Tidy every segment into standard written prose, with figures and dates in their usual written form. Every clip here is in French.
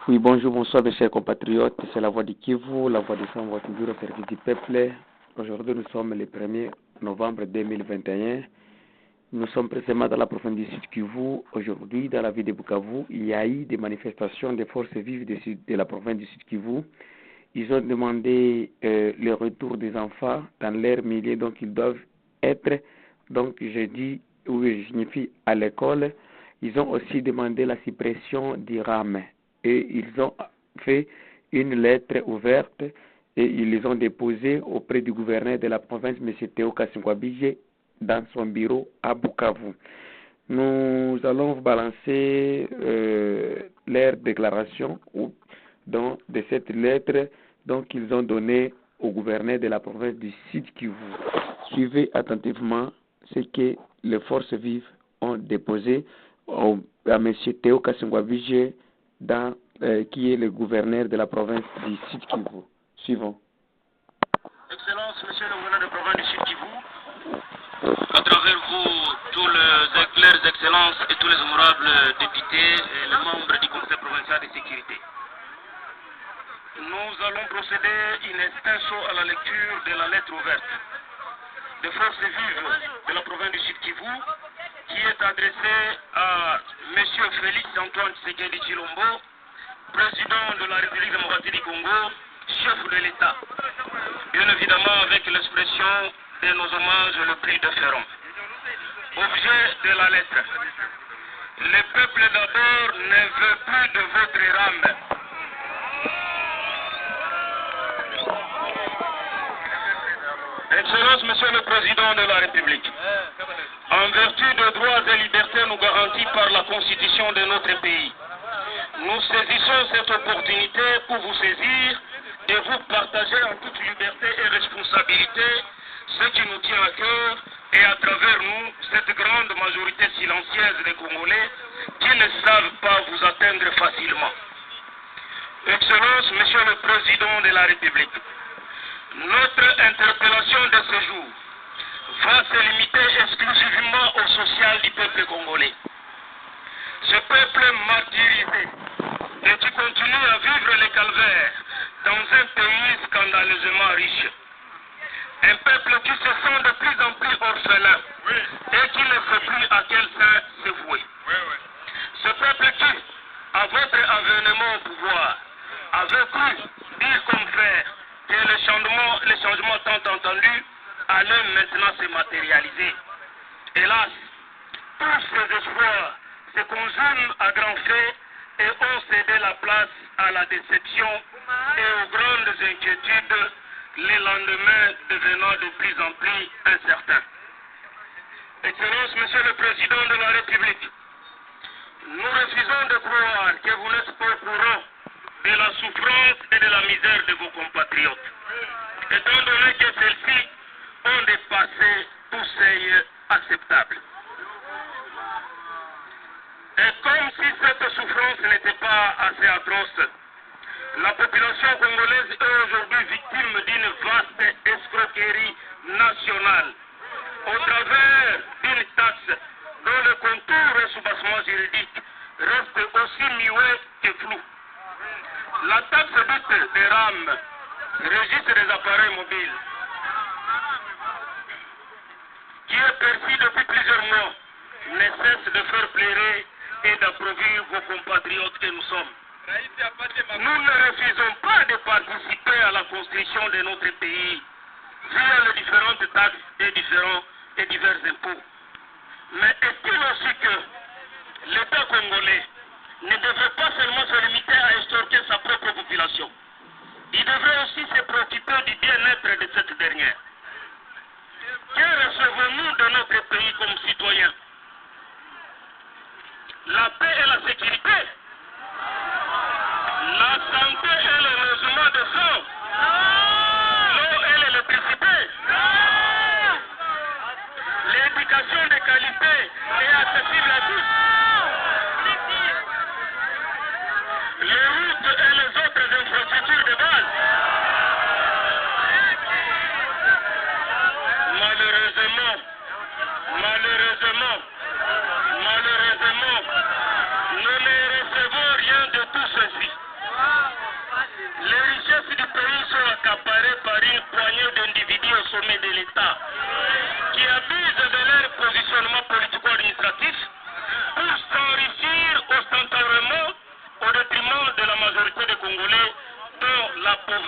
Oui, bonjour, bonsoir mes chers compatriotes, c'est la voix du Kivu, la voix du sang, votre toujours au service du peuple. Aujourd'hui nous sommes le 1er novembre 2021. Nous sommes précisément dans la province du Sud Kivu. Aujourd'hui, dans la ville de Bukavu, il y a eu des manifestations des forces vives de la province du Sud Kivu. Ils ont demandé le retour des enfants dans leur milieu, donc ils doivent être, donc je dis, ou je signifie à l'école. Ils ont aussi demandé la suppression du RAM. Et ils ont fait une lettre ouverte et ils les ont déposées auprès du gouverneur de la province, M. Théo Kassingwabije, dans son bureau à Bukavu. Nous allons vous balancer leur déclaration de cette lettre qu'ils ont donnée au gouverneur de la province du Sud Kivu. Suivez attentivement ce que les forces vives ont déposé à M. Théo Kassingwabije, qui est le gouverneur de la province du Sud Kivu. Suivons. Excellence, monsieur le gouverneur de la province du Sud Kivu, à travers vous, tous leurs excellences et tous les honorables députés et les membres du conseil provincial de sécurité. Nous allons procéder in extenso à la lecture de la lettre ouverte des forces vives de la province du Sud Kivu, qui est adressée à M. Félix Antoine Tshisekedi Tshilombo, président de la République démocratique du Congo, chef de l'État. Bien évidemment avec l'expression de nos hommages le prix de Ferron. Objet de la lettre. Le peuple d'abord ne veut plus de votre rame. Excellence, Monsieur le Président de la République, en vertu de droits et libertés nous garantis par la Constitution de notre pays, nous saisissons cette opportunité pour vous saisir et vous partager en toute liberté et responsabilité ce qui nous tient à cœur et à travers nous cette grande majorité silencieuse des Congolais qui ne savent pas vous atteindre facilement. Excellence, Monsieur le Président de la République, notre interpellation de ce jour va se limiter exclusivement au social du peuple congolais. Ce peuple martyrisé et qui continue à vivre les calvaires dans un pays scandaleusement riche. Un peuple qui se sent de plus en plus orphelin et qui ne sait plus à quel sein se vouer. Ce peuple qui, à votre avènement au pouvoir, avait cru dire comme faire que les changements tant entendus allaient maintenant se matérialiser. Hélas, tous ces espoirs se conjuguent à grands faits et ont cédé la place à la déception et aux grandes inquiétudes, les lendemains devenant de plus en plus incertains. Excellence, Monsieur le Président de la République, nous refusons de croire que vous n'êtes pas au courant de la souffrance et de la misère de vos compatriotes, étant donné que celles-ci ont dépassé tout seuil acceptable. Et comme si cette souffrance n'était pas assez atroce, la population congolaise est aujourd'hui victime d'une vaste escroquerie nationale au travers d'une taxe dont le contour et soubassement juridique restent aussi muets que flous. La taxe dite des RAM, registre des appareils mobiles, qui est perçue depuis plusieurs mois, ne cesse de faire pleurer et d'approuvir vos compatriotes que nous sommes. Nous ne refusons pas de participer à la construction de notre pays via les différentes taxes et divers impôts. Mais est-il aussi que l'État congolais ne devrait pas seulement se limiter à extorquer sa propre population? Il devrait aussi se préoccuper du bien-être de cette dernière. Que recevons-nous de notre pays comme citoyens? La paix et la sécurité, la santé et le logement de sang, l'eau et l'électricité, l'éducation de qualité et accessible à tous.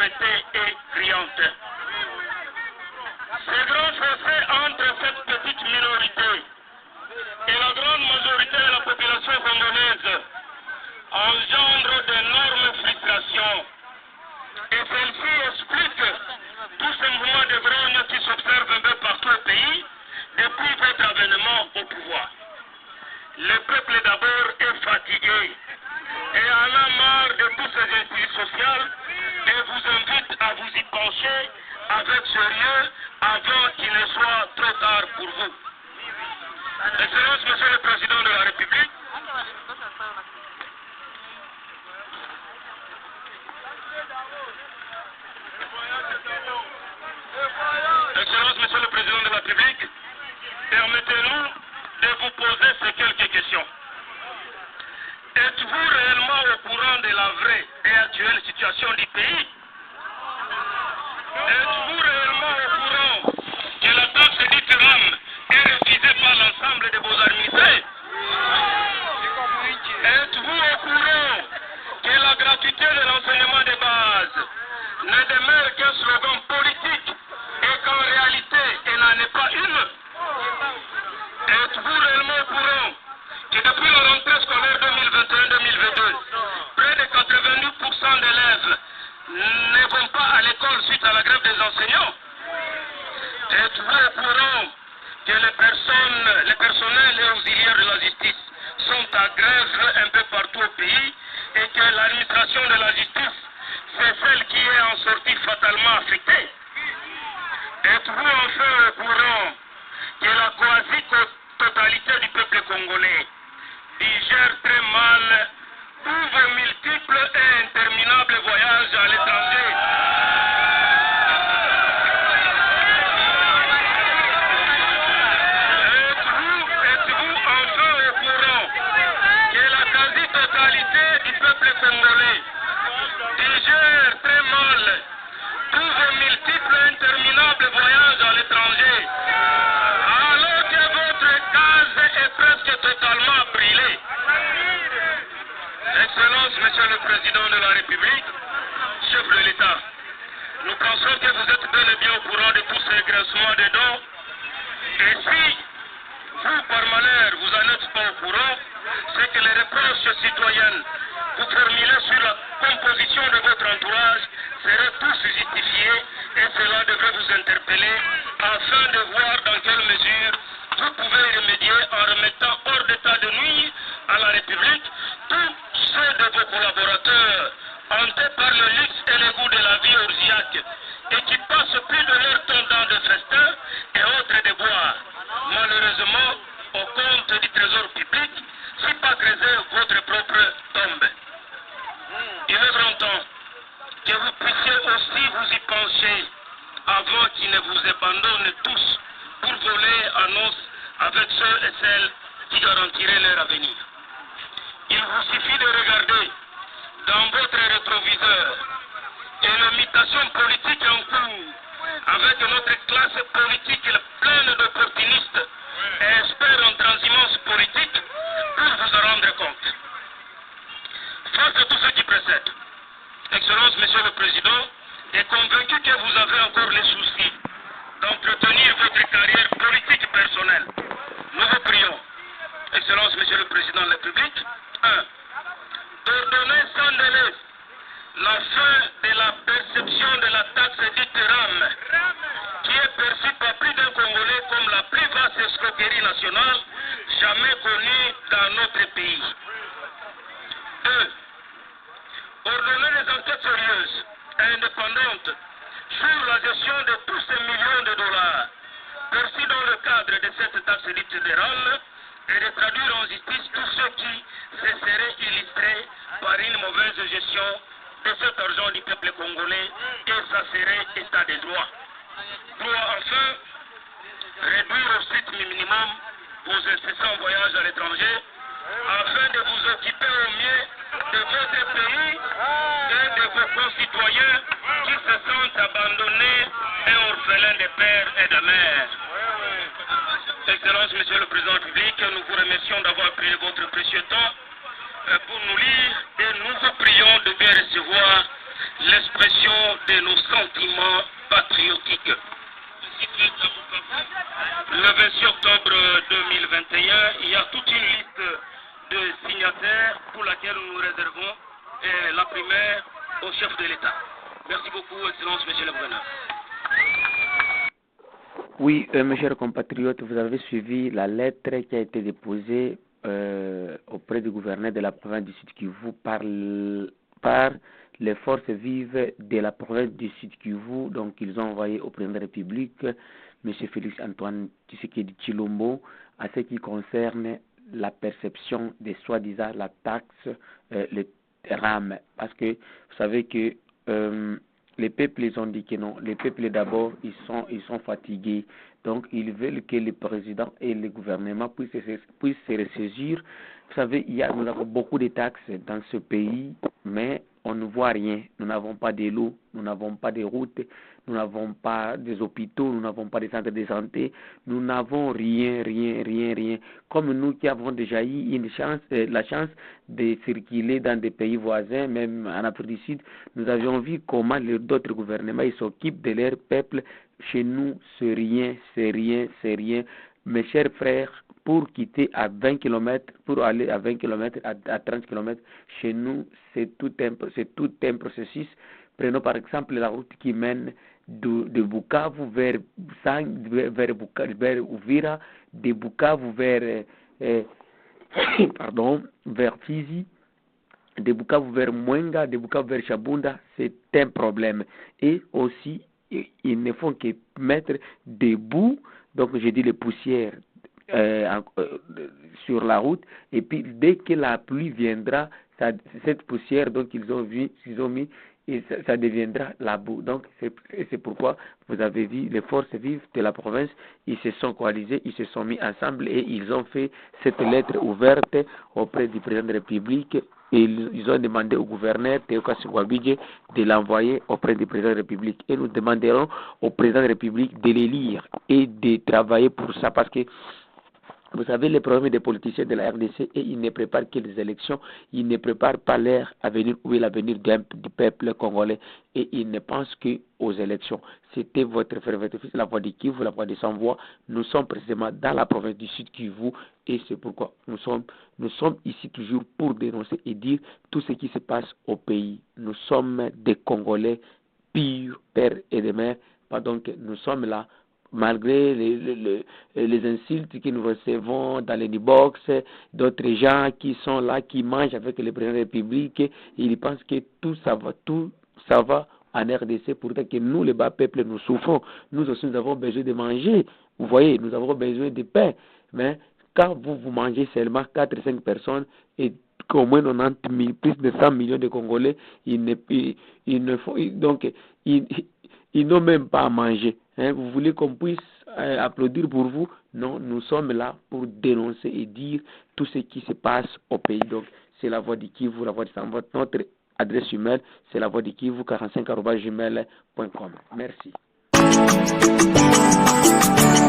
répétée et criante. Ces grands fossés entre cette petite minorité et la grande majorité de la population congolaise engendrent d'énormes frustrations. Et celle-ci explique tous ces mouvements de grogne qui s'observent un peu partout au pays depuis votre avènement au pouvoir. Le peuple d'abord est fatigué et en a marre de toutes ces injustices sociales et vous invite à vous y pencher avec sérieux avant qu'il ne soit trop tard pour vous. Excellence, Monsieur le Président de la République, Excellence, Monsieur le Président de la République, permettez-nous de vous poser ces quelques questions. Êtes-vous réellement au courant de la vraie et actuelle situation du pays? Êtes-vous réellement au courant que la taxe dite RAM est refusée par l'ensemble de vos administrés? Êtes-vous au courant que la gratuité de l'enseignement de base ne demeure qu'un slogan politique et qu'en réalité, elle n'en est pas une? Êtes-vous réellement au courant que depuis la rentrée scolaire 2021-2022, près de 90% d'élèves ne vont pas à l'école suite à la grève des enseignants? Êtes-vous au courant que les personnels et auxiliaires de la justice sont à grève un peu partout au pays et que l'administration de la justice, c'est celle qui est en sortie fatalement affectée? Êtes-vous enfin au courant que la quasi-totalité du peuple congolais digère très mal tous vos multiples et interminables voyages à l'étranger? Êtes-vous enfin au courant que la quasi-totalité du peuple congolais digère très mal tous vos multiples et interminables voyages à l'étranger, alors que votre case est presque totalement brûlée? Excellence, Monsieur le Président de la République, chef de l'État, nous pensons que vous êtes bel et bien au courant de tous ces graissements de dents. Et si vous, par malheur, vous n'en êtes pas au courant, c'est que les reproches citoyennes vous formulez sur la composition de votre entourage seraient tous justifiés et cela devrait vous interpeller afin de voir dans quelle mesure vous pouvez y remédier en remettant hors d'état de nuire à la République tous ceux de vos collaborateurs hantés par le luxe et le goût de la vie orgiaque et qui passent plus de leur temps dans des festins et autres déboires, malheureusement au compte du trésor public, si pas creuser votre propre tombe. Il est grand temps que vous puissiez aussi vous y pencher avant qu'ils ne vous abandonnent tous pour voler à noces avec ceux et celles qui garantiraient leur avenir. Il vous suffit de regarder dans votre rétroviseur et l'imitation politique en cours avec notre classe politique pleine d'opportunistes et experts en transhumance politique pour vous en rendre compte. Face à tout ce qui précède, Excellence, Monsieur le Président, est convaincu que vous avez encore les soucis d'entretenir votre carrière politique personnelle. Nous vous prions, Excellence, Monsieur le Président de la République, 1. D'ordonner sans délai la fin de la perception de la taxe dite RAM, qui est perçue par plus d'un Congolais comme la plus vaste escroquerie nationale jamais connue dans notre pays. 2. Ordonner des enquêtes sérieuses et indépendantes sur la gestion de tous ces millions de dollars perçus dans le cadre de cette taxe dite de RAM et de traduire en justice tous ceux qui se seraient illustrés par une mauvaise gestion de cet argent du peuple congolais et ça serait état de droit. 3. Enfin, réduire au strict minimum vos incessants voyages à l'étranger afin de vous occuper au mieux de votre pays et de vos concitoyens qui se sentent abandonnés et orphelins de père et de mère. Excellence, Monsieur le Président public, nous vous remercions d'avoir pris votre précieux temps pour nous lire et nous vous prions de bien recevoir l'expression de nos sentiments patriotiques. Le 26 octobre 2021, il y a toute une liste de signataires pour laquelle nous réservons la primaire au chef de l'État. Merci beaucoup, Excellence, Monsieur le Gouverneur. Oui, mes chers compatriotes, vous avez suivi la lettre qui a été déposée auprès du gouverneur de la province du Sud Kivu par les forces vives de la province du Sud Kivu. Donc, ils ont envoyé au président de la République, M. Félix Antoine Tshisekedi Tshilombo, à ce qui concerne la perception des soi-disant la taxe, le RAM. Parce que vous savez que les peuples, ils ont dit que non. Les peuples, d'abord, ils sont fatigués. Donc, ils veulent que le président et le gouvernement puissent se ressaisir. Vous savez, nous avons beaucoup de taxes dans ce pays, mais on ne voit rien. Nous n'avons pas de l'eau, nous n'avons pas de routes, nous n'avons pas des hôpitaux, nous n'avons pas de centres de santé, nous n'avons rien. Comme nous qui avons déjà eu la chance de circuler dans des pays voisins, même en Afrique du Sud, nous avions vu comment d'autres gouvernements s'occupent de leur peuple. Chez nous, c'est rien. Mes chers frères, pour quitter à 20 km, pour aller à 20 km, à 30 km, chez nous, c'est tout un processus. Prenons par exemple la route qui mène de Bukavu vers Uvira, de Bukavu vers Fizi, de Bukavu vers Mwenga, de Bukavu vers Chabunda, c'est un problème. Et aussi, ils ne font que mettre debout, donc je dis les poussières sur la route, et puis dès que la pluie viendra, cette poussière donc ils ont mis, et ça deviendra la boue. Donc c'est pourquoi vous avez vu les forces vives de la province, ils se sont coalisés, ils se sont mis ensemble et ils ont fait cette lettre ouverte auprès du président de la République. Et ils ont demandé au gouverneur Théoka Singwabidje de l'envoyer auprès du président de la République. Et nous demanderons au président de la République de les lire et de travailler pour ça, parce que vous savez, les problèmes des politiciens de la RDC, et ils ne préparent que les élections, ils ne préparent pas l'air à venir ou l'avenir du peuple congolais, et ils ne pensent qu'aux élections. C'était votre frère, votre fils, la voix de Kivu, la voix de Sans Voix. Nous sommes précisément dans la province du Sud Kivu, et c'est pourquoi nous sommes ici toujours pour dénoncer et dire tout ce qui se passe au pays. Nous sommes des Congolais purs, pères et des mères, pardon, que nous sommes là. Malgré les insultes que nous recevons dans les box, d'autres gens qui sont là, qui mangent avec le président de la République, ils pensent que tout ça va en RDC, pourtant que nous, les bas peuples, nous souffrons. Nous aussi, nous avons besoin de manger. Vous voyez, nous avons besoin de pain. Mais quand vous mangez seulement 4-5 personnes et qu'au moins 90 000, plus de 100 millions de Congolais, ils n'ont même pas à manger. Vous voulez qu'on puisse applaudir pour vous? Non, nous sommes là pour dénoncer et dire tout ce qui se passe au pays. Donc, c'est la voix du Kivu, la voix de Sans Voix. Notre adresse email, c'est la voix du Kivu 45@gmail.com. Merci.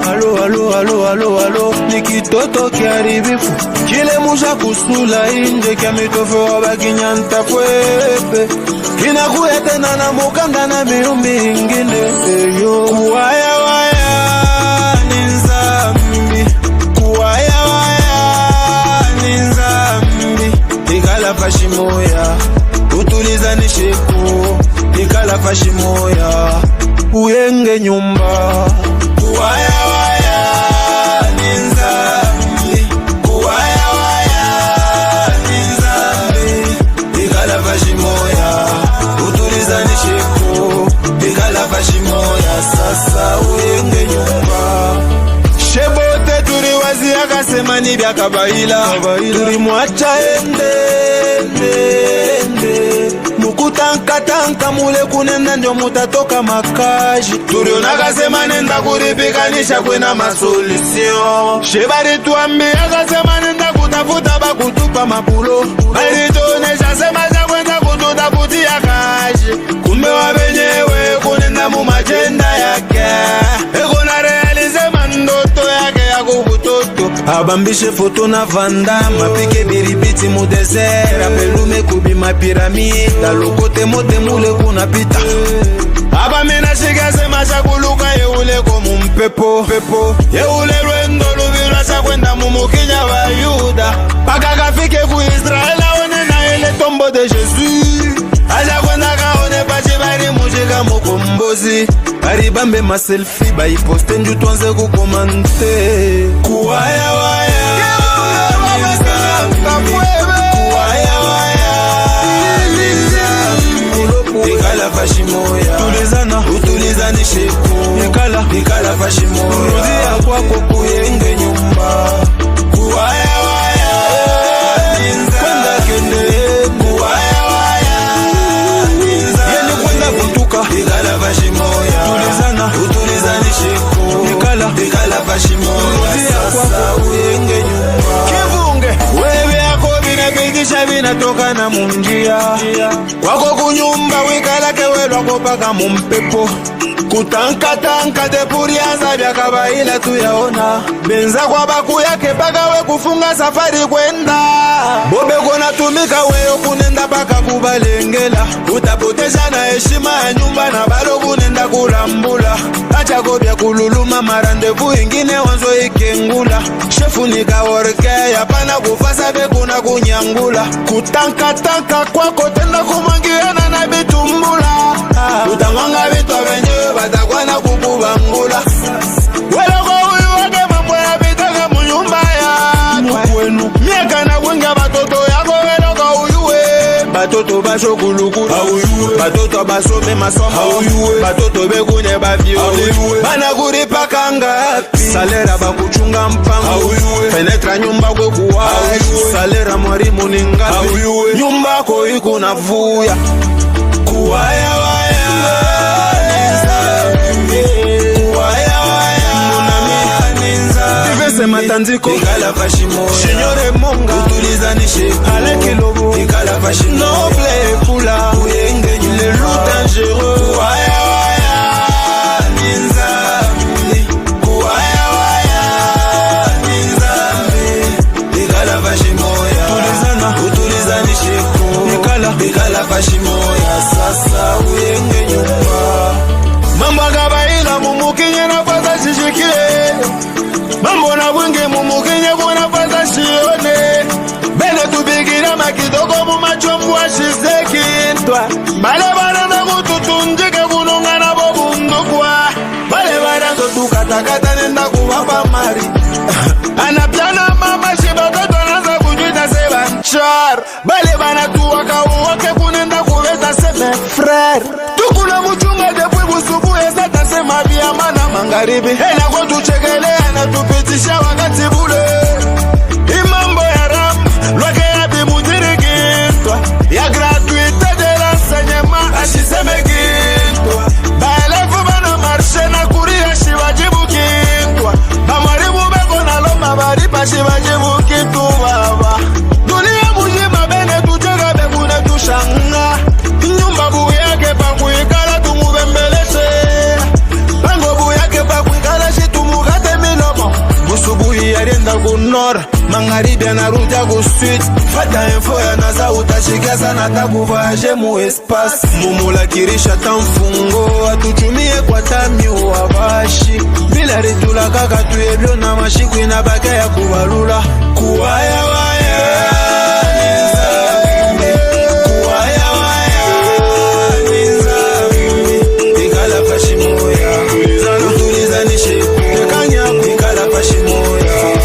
Allo, nikitoto kiaribifu kile musha kusula inje kya mitofo wabakinyanta kwepe kinakuya tena na mukanda na miumbi ingine eyo kuwaya ni nzambi ikala fashimoya utuliza nisheku ikala fashimoya uyenge nyumba kuwaya ni nzambi ikala fashimoya utuliza nisheku ikala fashimoya sasa uyenge nyumba shebote turi wazi akasema ni byakabaila turi mwacha ende mukutanka mule kunenda ndio mutatoka makaji turiona akasema nenda kuripikanisha kwena masolution shebari tuambia akasema nenda kutafuta bakutupa mapulo balitonesha sema za kwenda kututafutia kaji kumbe wabenyewe kunenda mu majenda yake ekona realize mandoto yake ya kubutoto abambishe foto na vanda mapike biribiti mu desert apelume kubi bima piramida lokote mote mule kuna pita aba mena shigase mashakuluka yeule komu mpepo yeule lwendo luvilwa chakwenda mumukinya wa Yuda paka kafike ku Israel aone na ile tombo de Jésus aja kwenda kaone pachi bari mujika mukombozi aribambe ma selfie baiposte nju tuanze kukomante kuwaya waya nikala fashimoya tulizana utulizani sheku nikala fashimoya rudia kwako kuyenge nyumba kuwaya waya kwenda kende kuwaya waya yeni kwenda kutuka nikala fashimoya tulizana utulizani sheku nikala fashimoya rudia kwako kuyenge nyumba kivunge wewe yako vinapikisha vinatoka na munjia kwako kunyumba wikalake welwako paka mumpepo kutanka tepurianza vya kabaila tuyaona benza kwa baku yake paka we kufunga safari kwenda bobe kona tumika weyo kunenda paka kubalengela utapoteza na heshima ya nyumba na balo kunenda kulambula acha kobya kululuma marandevu ingine wanzo ikengula shefu nikaworkeya pana kufasa bekuna kunyangula kutanka kwako tenda kumangiana na bitumbula utamwanga vitu venyewe batakwana kukubangula weloko uyu wake mambo ya bitaka munyumba ya mukwenu miaka na kwinga batoto yako weloko uyuwe batoto bashokulukulu batoto basome masomo batoto bekunye bavyo bana kuripaka ngapi salera bakuchunga mpango penetra nyumba kwekuwa salera mwarimu ni ngapi nyumba ko ikuna vuya kuwaya waya matanziko ikala fashimo shinyore monga utulizani sheku aleki lobo ikala fashimo noble pula uyenge nyule dangereux kuwaya waya ninzambi kuwaya waya ninzambi ikala fashimo ya tulizana utulizani sheku ikala fashimo ya sasa uyenge nyumba mambo gabaila mumukinye na faza shishikile mambo na bwenge mumukinye kuna faza shione bene tubigira makidoko mumachombu wa shizekintwa bale bana na kututunjike kununga na bobundukwa bale bana tukatakata nenda kuwapa mari anapiana mama shibatoto naza kujuita sebanchar bale bana tuwaka uwake kunenda kuleta seme frere tukuna muchunga depui busubu esata sema biyamana mangaribi hena kwa tuchekelea na tupitisha wakati bule imambo ya ram lwake ya bimudirikintwa ya gratuite de l'enseignement ashisemekintwa baelefu bana marshe na kuria shibajibukintwa bamaribu beko na loma baripa shibajibukintwa baba dunia mujima bene tuchega bekune tushanga nyumba bugu yake pakuikala tumubembeleshe pango bugu yake pakuikala shitumukate milomo busubuhi yarienda kunora magharibi anarudia kuswit fata info ya naza utashikia sana takuvaje mu espace mumulakirisha tamfungo atuchumie kwa tami uwabashi bila ritula kaka tuyebyo na mashikwi na baka ya kubalula kuwaya waya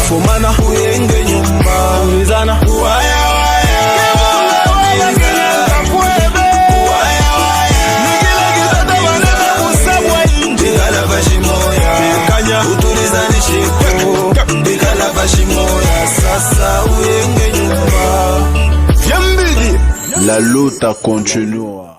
fumana uyenge nyumba ulizana kuwaya waya nikila kitata waneza kusabwa inje nikala fashimoya kanya utulizani shiko nikala fashimoya sasa uyenge nyumba Viambidi la lutte continue.